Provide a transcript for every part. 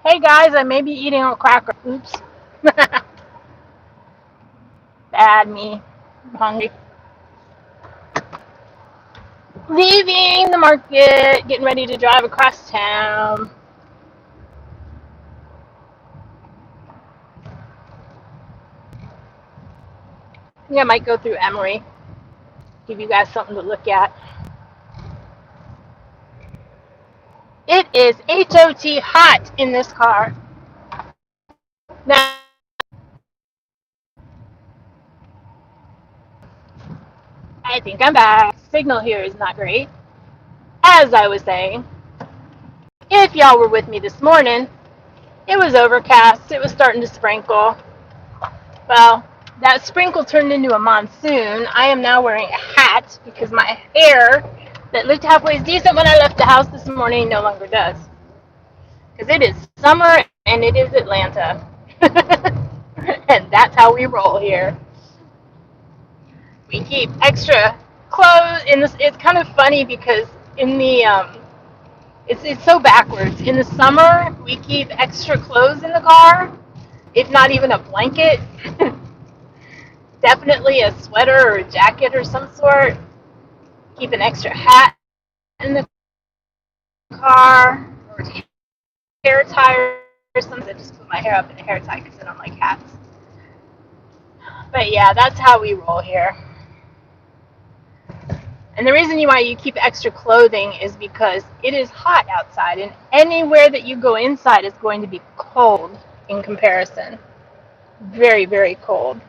Hey guys, I may be eating a cracker. Oops. Bad me. I'm hungry. Leaving the market, getting ready to drive across town. I think I might go through Emory. Give you guys something to look at. It is HOT hot in this car. Now, I think I'm back. Signal here is not great. As I was saying, if y'all were with me this morning, it was overcast. It was starting to sprinkle. Well, that sprinkle turned into a monsoon. I am now wearing a hat because my hair that looked halfway decent when I left the house this morning no longer does. Because it is summer and it is Atlanta. And that's how we roll here. We keep extra clothes in this. It's kind of funny because in the it's so backwards. In the summer, we keep extra clothes in the car, if not even a blanket. Definitely a sweater or a jacket or some sort. Keep an extra hat in the car or hair tie or something. I just put my hair up in a hair tie because I don't like hats. But yeah, that's how we roll here. And the reason why you keep extra clothing is because it is hot outside, and anywhere that you go inside is going to be cold in comparison. Very, very cold.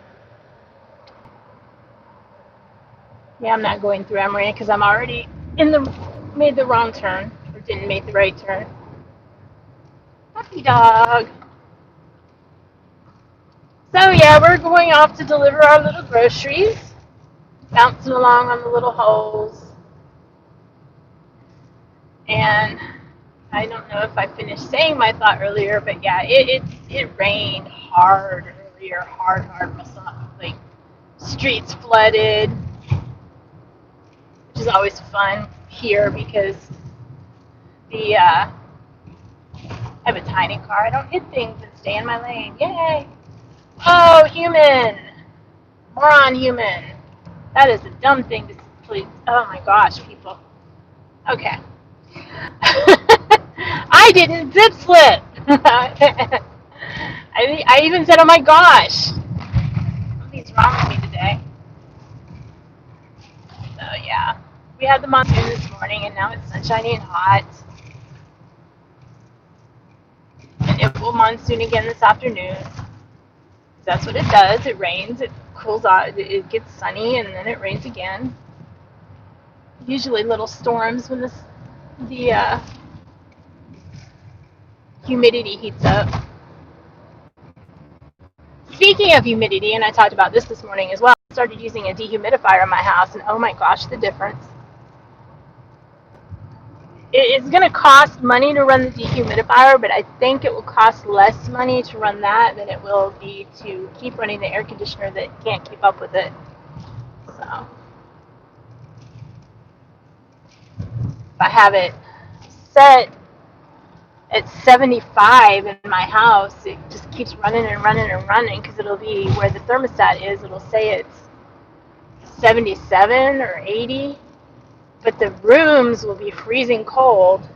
Yeah, I'm not going through Emory because I'm already made the wrong turn or didn't make the right turn. Puppy dog. So yeah, we're going off to deliver our little groceries, bouncing along on the little holes. And I don't know if I finished saying my thought earlier, but yeah, it rained hard earlier, hard, like streets flooded, which is always fun here because I have a tiny car. I don't hit things and stay in my lane. Yay! Oh, human, moron, human. That is a dumb thing to please. Oh my gosh, people. Okay. I didn't zip slip. I even said, oh my gosh. Something's wrong with me today. So yeah. We had the monsoon this morning and now it's sunshiny and hot. And it will monsoon again this afternoon. That's what it does. It rains, it cools out, it gets sunny, and then it rains again. Usually little storms when the humidity heats up. Speaking of humidity, and I talked about this morning as well, I started using a dehumidifier in my house, and oh my gosh, the difference. It's going to cost money to run the dehumidifier, but I think it will cost less money to run that than it will be to keep running the air conditioner that can't keep up with it. So, if I have it set at 75 in my house, it just keeps running and running and running because it'll be where the thermostat is. It'll say it's 77 or 80, but the rooms will be freezing cold.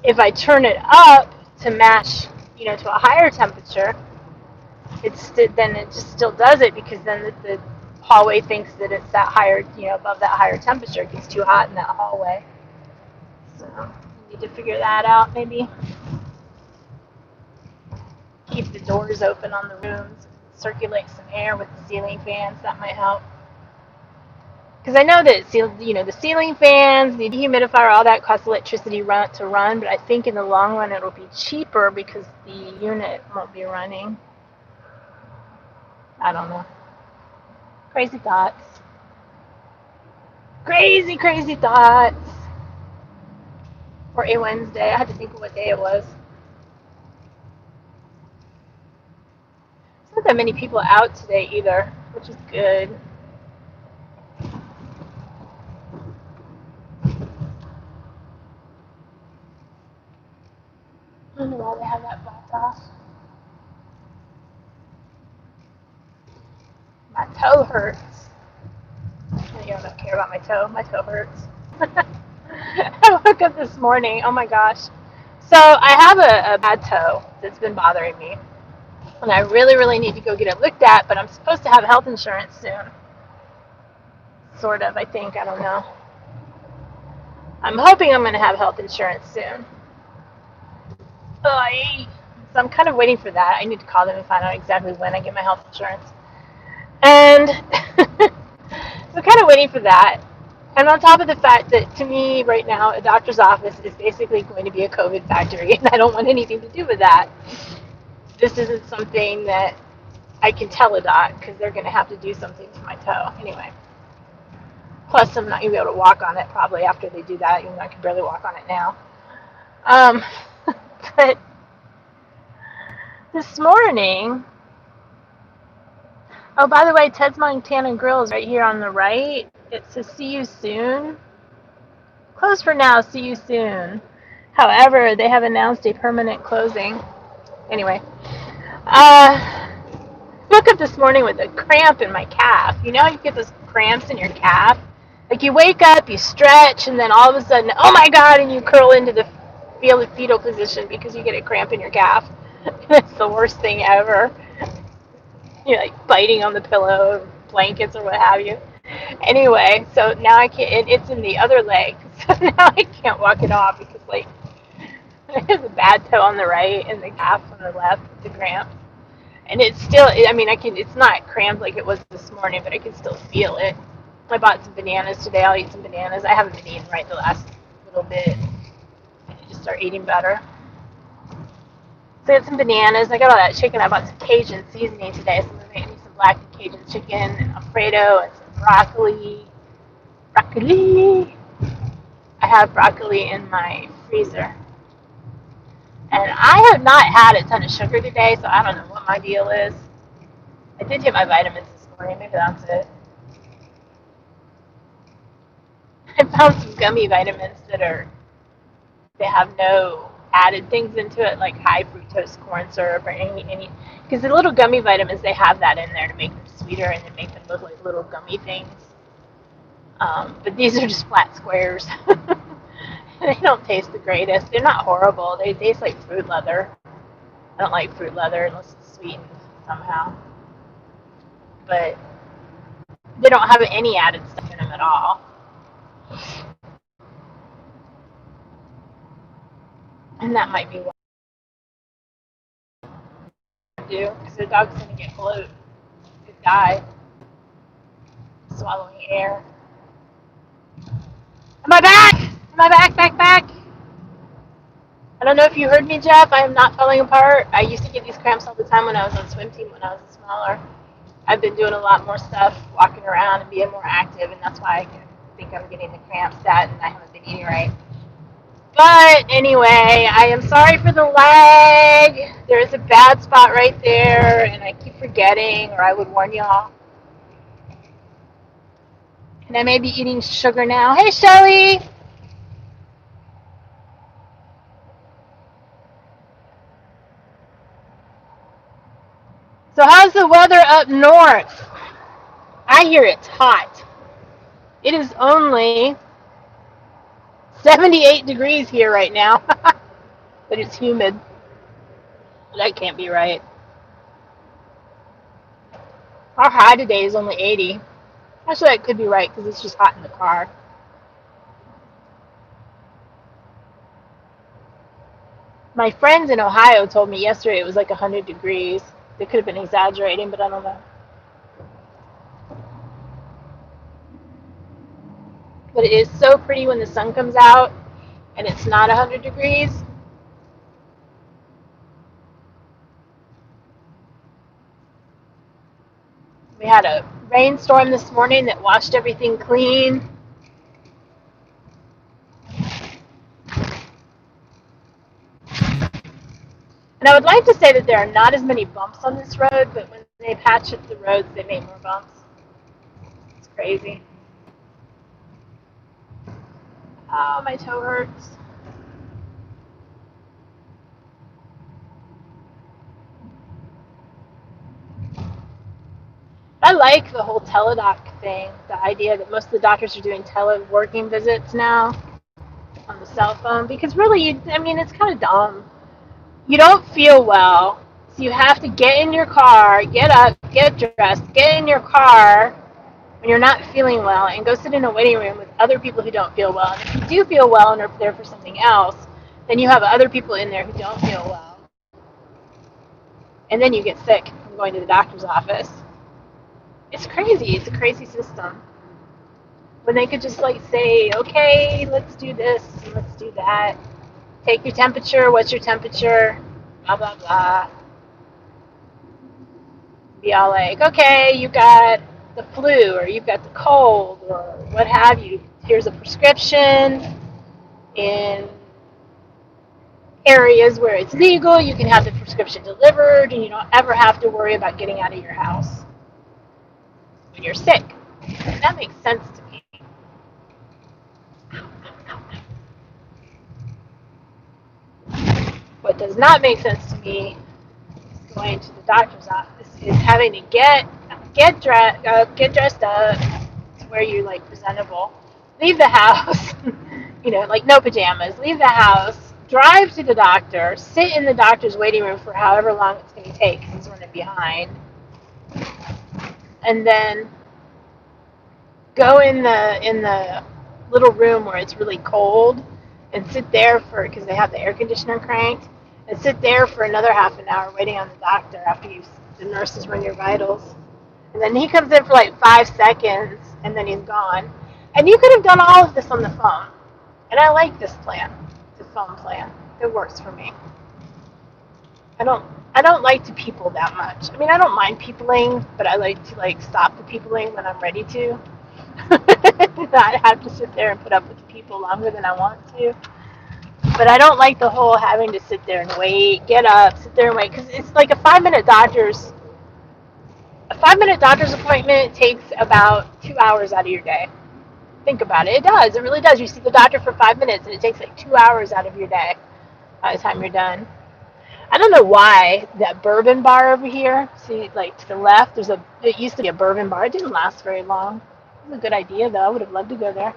If I turn it up to match, to a higher temperature, then it just still does it because then the hallway thinks that it's that higher, above that higher temperature. It gets too hot in that hallway. So I need to figure that out maybe. Keep the doors open on the rooms, circulate some air with the ceiling fans. That might help. Because I know that the ceiling fans, the dehumidifier, all that costs electricity to run, but I think in the long run it'll be cheaper because the unit won't be running. I don't know. Crazy thoughts. Crazy, crazy thoughts. For a Wednesday, I had to think of what day it was. There's not that many people out today either, which is good. My toe hurts. You don't care about my toe. My toe hurts. I woke up this morning. Oh my gosh. So I have a bad toe that's been bothering me. And I really, really need to go get it looked at, but I'm supposed to have health insurance soon. Sort of, I think. I don't know. I'm hoping I'm going to have health insurance soon. So I'm kind of waiting for that. I need to call them and find out exactly when I get my health insurance. And so kind of waiting for that. And on top of the fact that to me right now, a doctor's office is basically going to be a COVID factory, and I don't want anything to do with that. This isn't something that I can tell a doc because they're going to have to do something to my toe. Anyway. Plus, I'm not going to be able to walk on it probably after they do that, even though I can barely walk on it now. But this morning, oh, by the way, Ted's Montana Grill is right here on the right. It says, see you soon. Closed for now, see you soon. However, they have announced a permanent closing. Anyway, woke up this morning with a cramp in my calf. You know, you get those cramps in your calf? Like you wake up, you stretch, and then all of a sudden, oh my God, and you curl into the fetal position because you get a cramp in your calf. It's the worst thing ever. You're like biting on the pillow, blankets, or what have you. Anyway, so now I can't, it's in the other leg, so now I can't walk it off because like I have a bad toe on the right and the calf on the left with the cramp. And it's still, I mean, it's not cramped like it was this morning, but I can still feel it. I bought some bananas today. I'll eat some bananas. I haven't been eating right the last little bit. I need to just start eating better. So I got some bananas. I got all that chicken. I bought some Cajun seasoning today. So I'm going to make me some black Cajun chicken and Alfredo and some broccoli. Broccoli! I have broccoli in my freezer. And I have not had a ton of sugar today, so I don't know what my deal is. I did take my vitamins this morning. Maybe that's it. I found some gummy vitamins they have no added things into it, like high fructose corn syrup or any, because the little gummy vitamins, they have that in there to make them sweeter and to make them look like little gummy things. But these are just flat squares. They don't taste the greatest. They're not horrible. They taste like fruit leather. I don't like fruit leather unless it's sweetened somehow. But they don't have any added stuff in them at all. And that might be what I do, because the dog's going to get bloated. Could die swallowing air. Am I back? Am I back? I don't know if you heard me, Jeff. I am not falling apart. I used to get these cramps all the time when I was on swim team when I was smaller. I've been doing a lot more stuff, walking around and being more active, and that's why I think I'm getting the cramps that, and I haven't been eating right. But anyway, I am sorry for the lag. There is a bad spot right there, and I keep forgetting, or I would warn y'all. And I may be eating sugar now. Hey, Shelly! So how's the weather up north? I hear it's hot. It is only 78 degrees here right now, but it's humid. That can't be right. Our high today is only 80. Actually, that could be right because it's just hot in the car. My friends in Ohio told me yesterday it was like 100 degrees. They could have been exaggerating, but I don't know. But it is so pretty when the sun comes out and it's not 100 degrees. We had a rainstorm this morning that washed everything clean. And I would like to say that there are not as many bumps on this road, but when they patch up the roads, they make more bumps. It's crazy. Oh, my toe hurts. I like the whole teledoc thing, the idea that most of the doctors are doing teleworking visits now on the cell phone, because really, I mean, it's kind of dumb. You don't feel well, so you have to get in your car, get up, get dressed, get in your car when you're not feeling well, and go sit in a waiting room with other people who don't feel well. And if you do feel well and are there for something else, then you have other people in there who don't feel well. And then you get sick from going to the doctor's office. It's crazy. It's a crazy system. When they could just like say, okay, let's do this and let's do that. Take your temperature. What's your temperature? Blah, blah, blah. Be all like, okay, you got the flu or you've got the cold or what have you. Here's a prescription. In areas where it's legal, you can have the prescription delivered and you don't ever have to worry about getting out of your house when you're sick. And that makes sense to me. What does not make sense to me is going to the doctor's office is having to get dressed up to where you're like presentable, leave the house, like no pajamas, leave the house, drive to the doctor, sit in the doctor's waiting room for however long it's going to take because he's running behind, and then go in the little room where it's really cold and sit there because they have the air conditioner cranked, and sit there for another half an hour waiting on the doctor after the nurses run your vitals. And then he comes in for like 5 seconds and then he's gone. And you could have done all of this on the phone. And I like this plan, the phone plan. It works for me. I don't like to people that much. I mean, I don't mind peopling, but I like to stop the peopling when I'm ready to. Not have to sit there and put up with the people longer than I want to. But I don't like the whole having to sit there and wait, get up, sit there and wait, because it's like a 5-minute doctor's appointment takes about 2 hours out of your day. Think about it. It does. It really does. You see the doctor for 5 minutes, and it takes like 2 hours out of your day by the time you're done. I don't know why that bourbon bar over here, see, like to the left, it used to be a bourbon bar. It didn't last very long. It was a good idea, though. I would have loved to go there.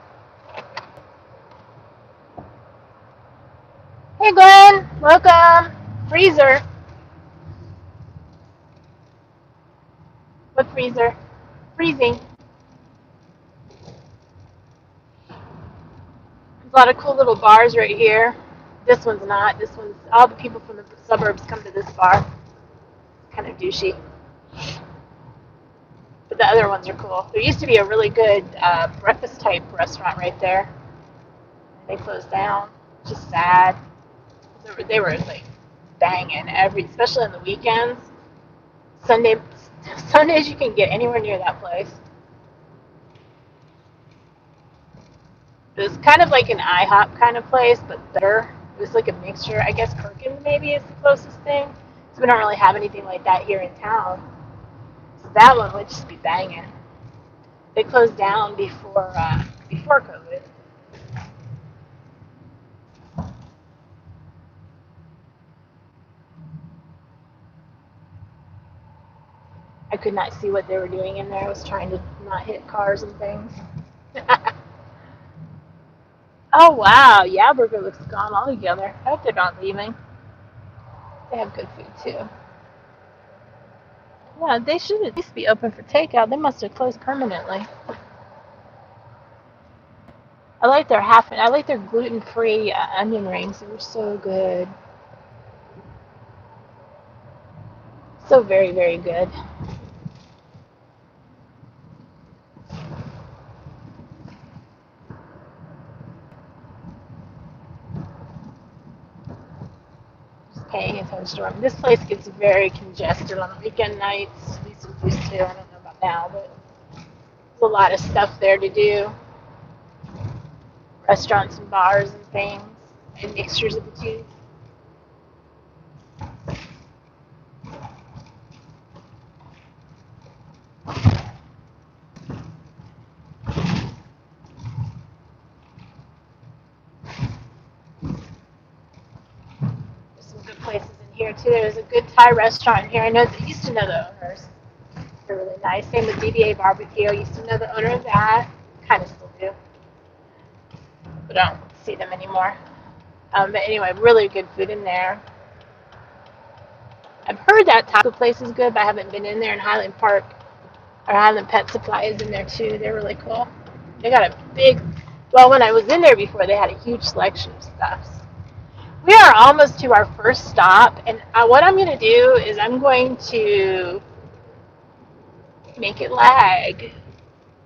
Hey, Glenn. Welcome. Freezer. What freezer? Freezing. There's a lot of cool little bars right here. This one's not. This one's, all the people from the suburbs come to this bar. It's kind of douchey. But the other ones are cool. There used to be a really good breakfast type restaurant right there. They closed down. Just sad. They were like banging especially on the weekends. Sundays you can get anywhere near that place. It was kind of like an IHOP kind of place, but better. It was like a mixture. I guess Perkins maybe is the closest thing. So we don't really have anything like that here in town. So that one would just be banging. They closed down before COVID. I could not see what they were doing in there. I was trying to not hit cars and things. Oh wow, yeah, Burger looks gone altogether. I hope they're not leaving. They have good food too. Yeah, they should at least be open for takeout. They must have closed permanently. I like their gluten-free onion rings. They were so good. So very, very good. Just paying attention to them. This place gets very congested on the weekend nights. At least it used to. I don't know about now, but there's a lot of stuff there to do. Restaurants and bars and things, and mixtures of the two. There's some good places in here too. There's a good Thai restaurant in here. I used to know the owners. They're really nice. Same with DBA Barbecue. I used to know the owner of that. Kind of still do, but I don't see them anymore. But anyway, really good food in there. I've heard that taco place is good, but I haven't been in there. In Highland Park, or Highland Pet Supply is in there too. They're really cool. They got a big, well, when I was in there before, they had a huge selection of stuff. We are almost to our first stop, and what I'm going to do is I'm going to make it lag.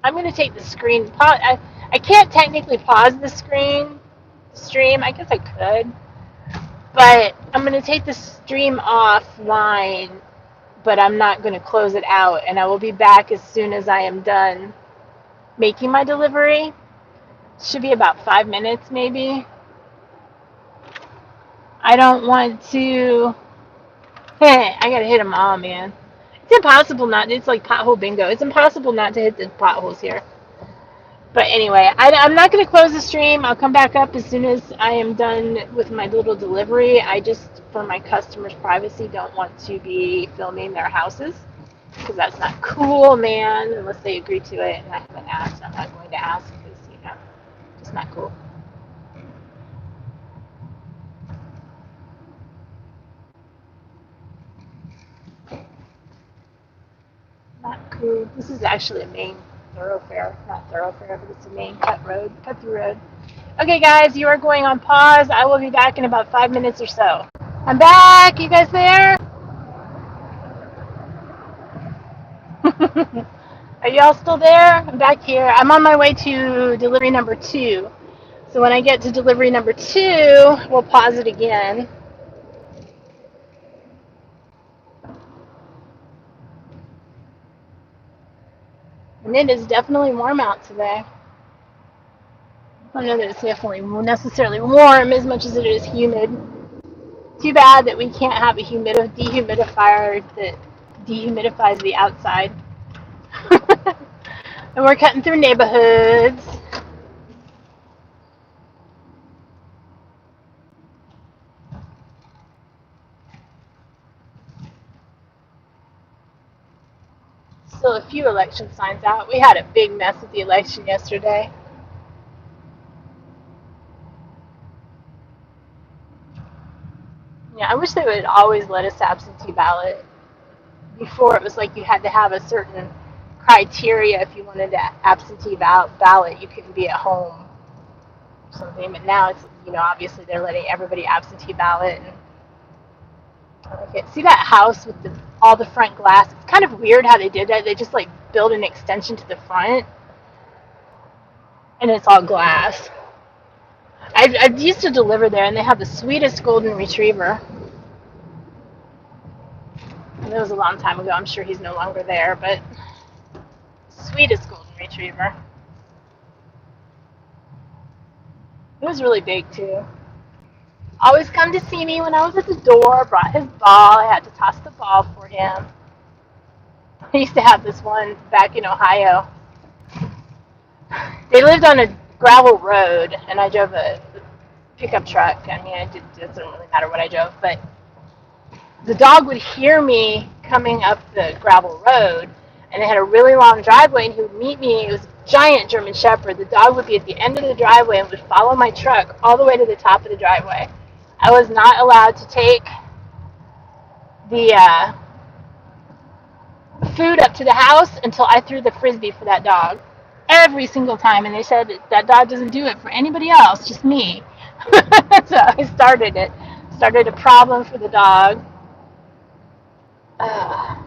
I'm going to take the screen. I can't technically pause the stream. I guess I could, but I'm going to take the stream offline, but I'm not going to close it out, and I will be back as soon as I am done making my delivery. Should be about 5 minutes maybe. I don't want to. Hey, I gotta hit them all, man. It's impossible not. It's like pothole bingo. It's impossible not to hit the potholes here. But anyway, I'm not going to close the stream. I'll come back up as soon as I am done with my little delivery. I just, for my customers' privacy, don't want to be filming their houses because that's not cool, man, unless they agree to it. And I haven't asked. I'm not going to ask because, just not cool. Not cool. This is actually a main thoroughfare. Not thoroughfare, but it's a main cut through road. Okay, guys, you are going on pause. I will be back in about 5 minutes or so. I'm back. You guys there? Are y'all still there? I'm back here. I'm on my way to delivery number 2. So when I get to delivery number 2, we'll pause it again. And it is definitely warm out today. I don't know that it's definitely necessarily warm as much as it is humid. Too bad that we can't have a dehumidifier that dehumidifies the outside. And we're cutting through neighborhoods. Still a few election signs out. We had a big mess with the election yesterday. Yeah, I wish they would always let us absentee ballot. Before it was like you had to have a certain criteria if you wanted to absentee ballot. You couldn't be at home or something. But now it's, obviously they're letting everybody absentee ballot. And okay, see that house with all the front glass? It's kind of weird how they did that. They just like built an extension to the front, and it's all glass. I used to deliver there, and they have the sweetest golden retriever. And that was a long time ago. I'm sure he's no longer there, but sweetest golden retriever. It was really big too. Always come to see me when I was at the door. Brought his ball. I had to toss the ball for him. I used to have this one back in Ohio. They lived on a gravel road, and I drove a pickup truck. I mean, it doesn't really matter what I drove, but the dog would hear me coming up the gravel road, and they had a really long driveway, and he would meet me. It was a giant German Shepherd. The dog would be at the end of the driveway and would follow my truck all the way to the top of the driveway. I was not allowed to take the food up to the house until I threw the Frisbee for that dog. Every single time, and they said that dog doesn't do it for anybody else, just me. So I started it. Started a problem for the dog. A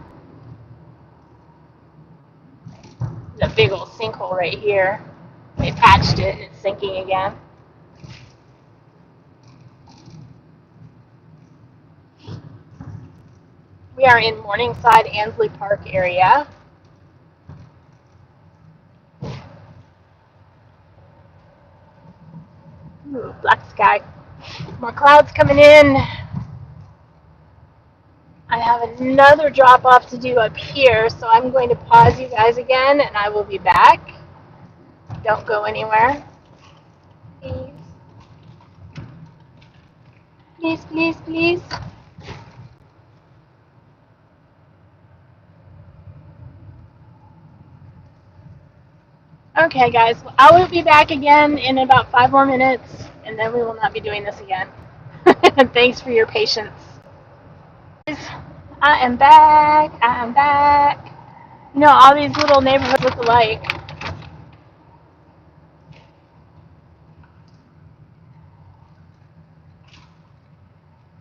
big old sinkhole right here. They patched it and it's sinking again. We are in Morningside, Ansley Park area. Ooh, black sky. More clouds coming in. I have another drop off to do up here, so I'm going to pause you guys again and I will be back. Don't go anywhere. Please. Please, please, please. Okay, guys, I will be back again in about 5 more minutes, and then we will not be doing this again. Thanks for your patience. I am back. I am back. You know, all these little neighborhoods look alike.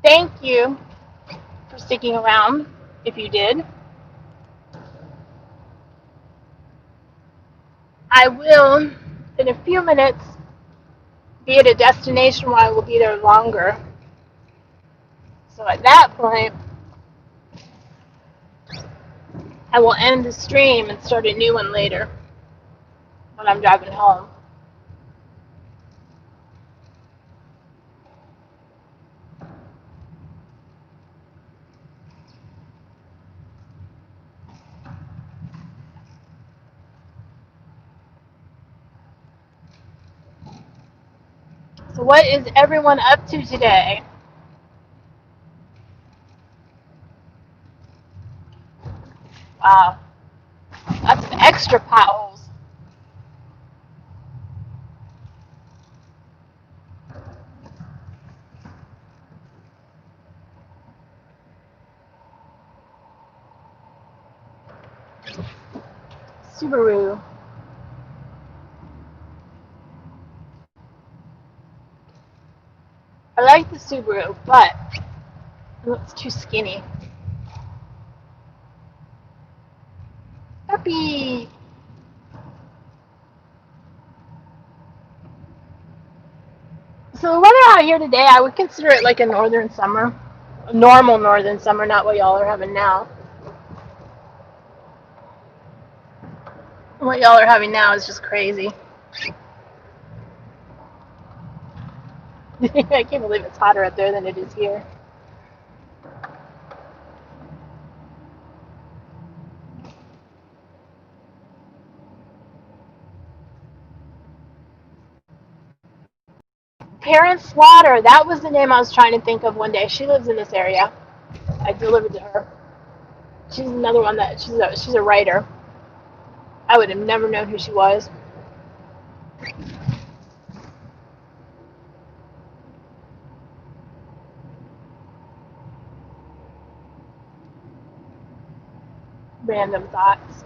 Thank you for sticking around, if you did. I will, in a few minutes, be at a destination where I will be there longer. So at that point, I will end the stream and start a new one later when I'm driving home. So what is everyone up to today? Wow, lots of extra potholes. Subaru. I like the Subaru, but it looks too skinny. Puppy! So the weather out here today, I would consider it like a northern summer. A normal northern summer, not what y'all are having now. What y'all are having now is just crazy. I can't believe it's hotter up there than it is here. Parent Slaughter, that was the name I was trying to think of one day. She lives in this area. I delivered to her. She's another one that she's a writer. I would have never known who she was. Random thoughts.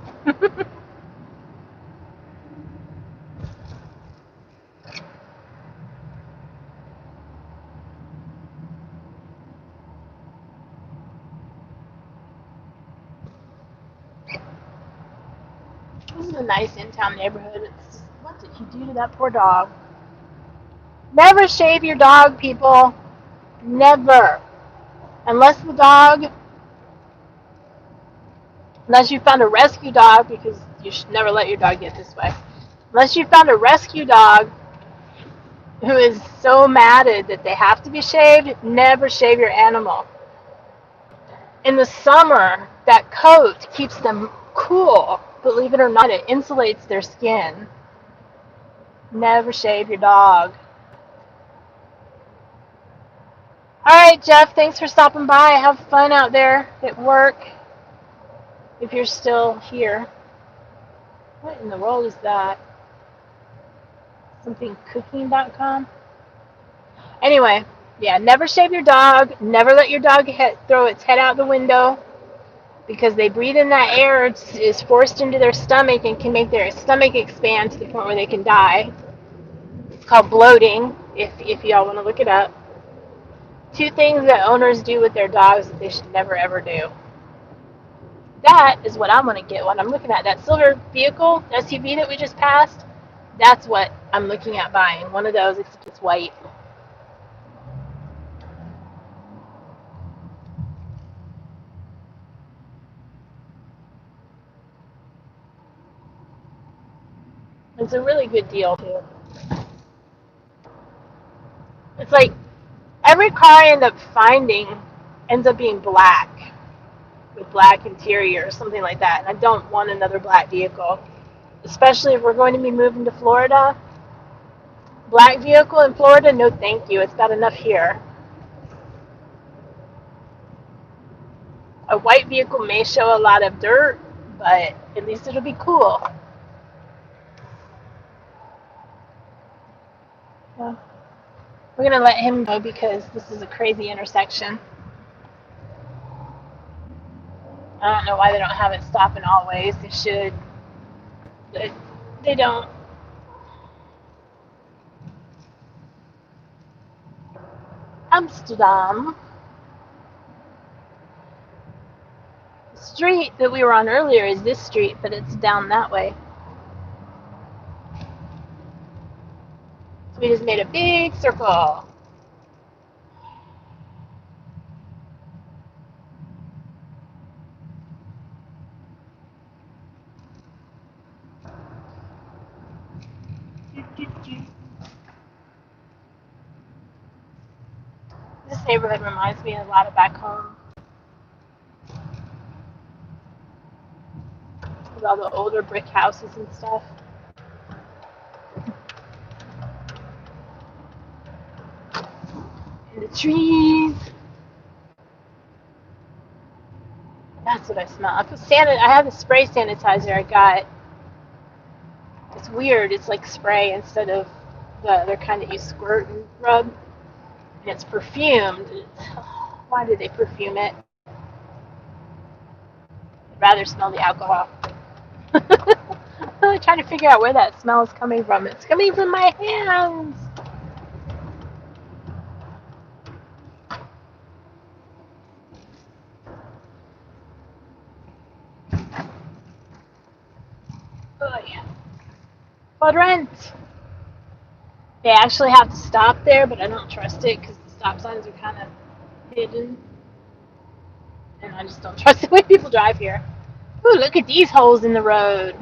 This is a nice in-town neighborhood. It's, what did he do to that poor dog? Never shave your dog, people. Never. Unless the dog, unless you found a rescue dog, because you should never let your dog get this way. Unless you found a rescue dog who is so matted that they have to be shaved, never shave your animal. In the summer, that coat keeps them cool. Believe it or not, it insulates their skin. Never shave your dog. All right, Jeff, thanks for stopping by. Have fun out there at work if you're still here. What in the world is that? Something cooking.com? Anyway, yeah, never shave your dog. Never let your dog throw its head out the window because they breathe in that air. It's forced into their stomach and can make their stomach expand to the point where they can die. It's called bloating, if y'all want to look it up. 2 things that owners do with their dogs that they should never ever do. That is what I'm going to get when I'm looking at that silver vehicle, SUV that we just passed. That's what I'm looking at buying. One of those, except it's white. It's a really good deal, too. It's like every car I end up finding ends up being black with black interior or something like that. And I don't want another black vehicle, especially if we're going to be moving to Florida. Black vehicle in Florida, no thank you. It's got enough here. A white vehicle may show a lot of dirt, but at least it'll be cool. We're going to let him go because this is a crazy intersection. I don't know why they don't have it stop in all ways. They should. But they don't. Amsterdam. The street that we were on earlier is this street, but it's down that way. So we just made a big circle. This neighborhood reminds me a lot of back home. With all the older brick houses and stuff. And the trees. That's what I smell. I have a spray sanitizer I got. It's weird. It's like spray instead of the other kind that you squirt and rub. And it's perfumed. Why did they perfume it? I'd rather smell the alcohol. I'm really trying to figure out where that smell is coming from. It's coming from my hands. Oh yeah. Quadrant. They actually have to stop there, but I don't trust it because the stop signs are kind of hidden. And I just don't trust the way people drive here. Ooh, look at these holes in the road.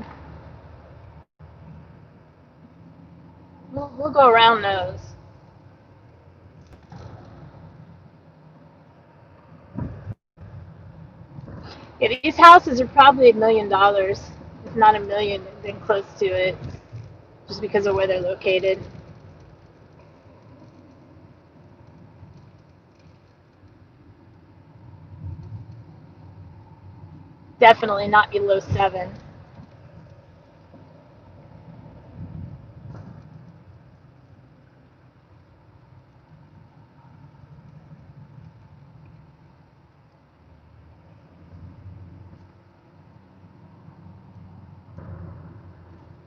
We'll go around those. Yeah, these houses are probably $1 million, if not a million, then close to it, just because of where they're located. Definitely not below 7.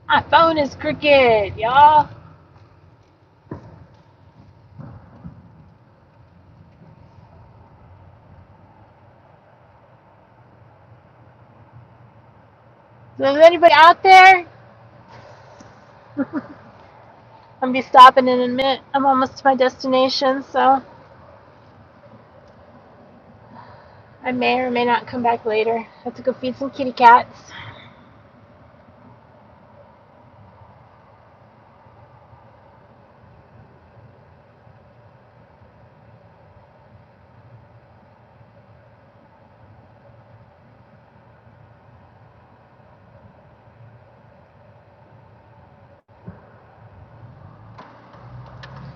My phone is crooked, y'all. So is anybody out there? I'm gonna be stopping in a minute. I'm almost to my destination, so I may or may not come back later. I have to go feed some kitty cats.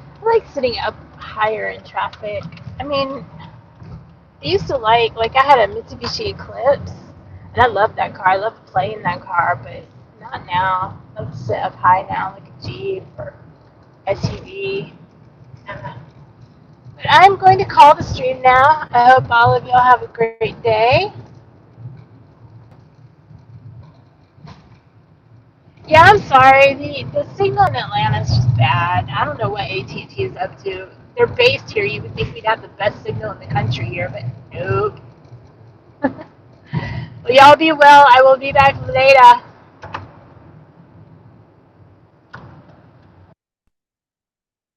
I like sitting up higher in traffic. I mean, I used to like I had a Mitsubishi Eclipse, and I loved that car. I loved playing that car, but not now. I love to sit up high now, like a Jeep or SUV. But I'm going to call the stream now. I hope all of y'all have a great day. Yeah, I'm sorry. The signal in Atlanta is just bad. I don't know what AT&T is up to. They're based here. You would think we'd have the best signal in the country here, but nope. Well, y'all be well. I will be back later.